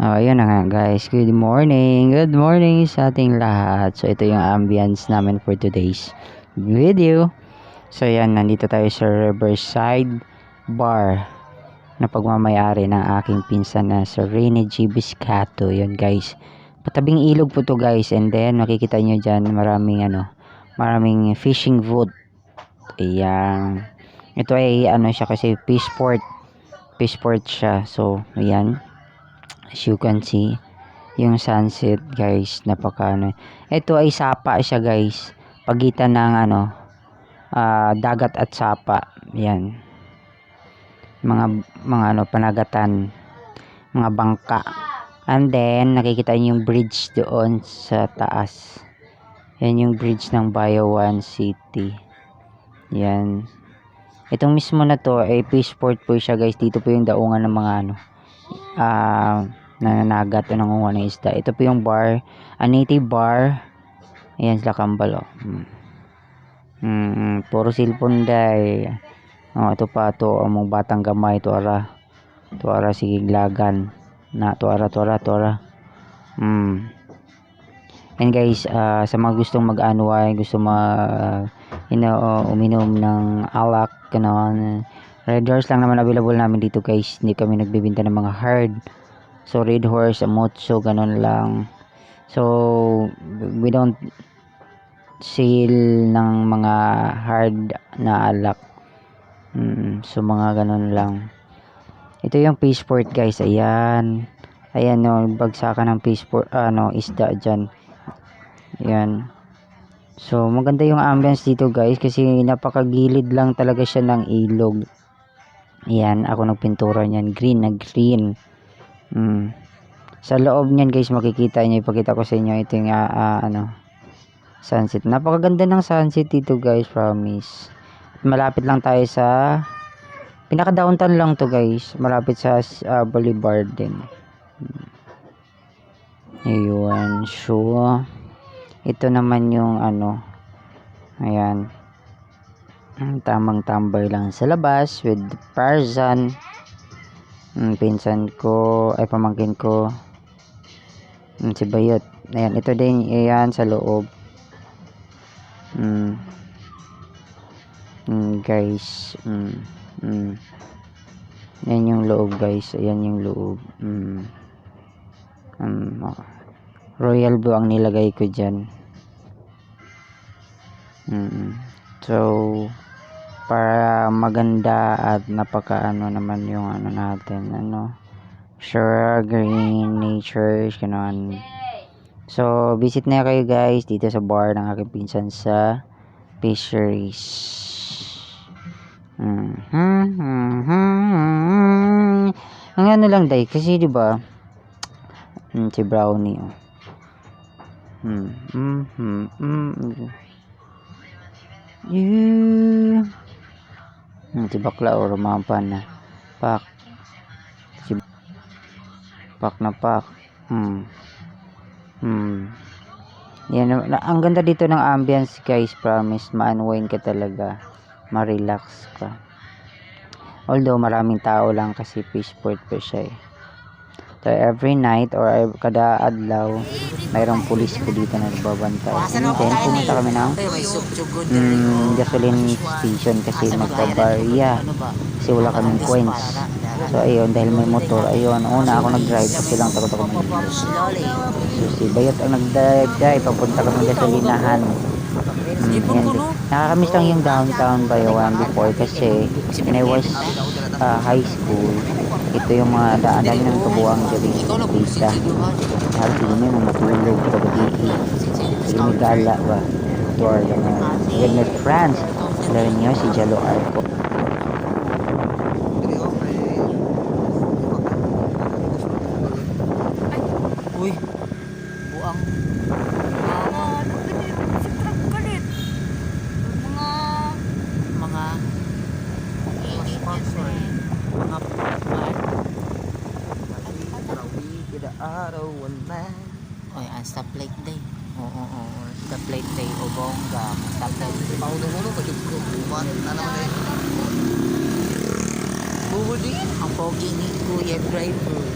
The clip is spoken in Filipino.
Ayun na nga guys, good morning. Good morning sa ating lahat. So ito yung ambience namin for today's video. So yan, nandito tayo sa Riverside Bar na pagmamayari ng aking pinsan na sa Rene G. Biscato. Yun guys, patabing ilog po to guys, and then makikita nyo dyan maraming fishing boat. Ayan, ito ay siya kasi fish port siya. So ayan, as you can see yung sunset guys, ito ay sapa siya guys, pagitan ng dagat at sapa. Yan, mga panagatan, mga bangka, and then nakikita niyo yung bridge doon sa taas. Yan yung bridge ng Bayawan City. Yan, itong mismo na to ay fishport po siya guys. Dito po yung daungan ng mga nananagat o nangunguha ng isda. Ito po yung bar, a native bar. Ayan sila kambal, oh. Puro cellphone day. Ito pa to, among batang gamay to ara sigiglagan na to ara. And guys, sa mga gustong gusto uminom ng alak, Red Horse lang naman available namin dito guys. Hindi kami nagbibenta ng mga hard. So Red Horse, Amotso, ganun lang. So we don't sell ng mga hard na alak. So mga ganun lang. Ito yung fishport guys. Ayan no, bagsakan ng fishport, isda dyan. Ayan. So maganda yung ambience dito guys, kasi napakagilid lang talaga siya ng ilog. Ayan, ako nagpintura niyan, green na green. Sa loob niyan guys, makikita niyo, ipakita ko sa inyo. Ito yung sunset. Napakaganda ng sunset dito guys, promise. Malapit lang tayo sa pinaka downtown lang to guys, malapit sa Boulevard din. Ayun, so ito naman yung ayan, tamang tambay lang sa labas with Tarzan, pinsan ko ay pamangkin ko, si Bayot. Ayan, ito din, ayan sa loob. Guys, yan yung loob guys. Ayan yung loob. Royal blue ang nilagay ko dyan. So para maganda at napaka naman yung natin, sure, green nature, gano'n. So visit na kayo guys dito sa bar ng aking pinsan sa Fisheries. Ang lang day kasi di ba, si Brownie, si bakla o rumampan na pak, si pak na pak. Yan, ang ganda dito ng ambience guys, promise, ma-unwind ka talaga, ma-relax ka. Although maraming tao lang kasi fishport pa siya eh. So every night or kada adlaw, mayroong pulis po dito na nagbabantay. And then pumunta kami ng gasoline station kasi magpabariya, kasi wala kaming coins. So ayun, dahil may motor, ayun, una ako nag-drive kasi lang takot ako mag-drive. So si Bayot ang nag-drive, papunta kami ng gasolinahan. Nakakamiss lang yung downtown Bayawan before, kasi when I was high school, ito yung mga daanan ng kabuang gabi kita. Halos hindi mo matulog pag-gabi. Sige, may gala ba? Tour naman. Gagnet France. Alam niyo si Jalo Arco. Uy, buang. Oy, ang stoplight day. Oo. Stoplight day o bongga. Stoplight day. Paulo mo ba yung kuman? Ano na Budi, ang pogi ni Kuya Driver.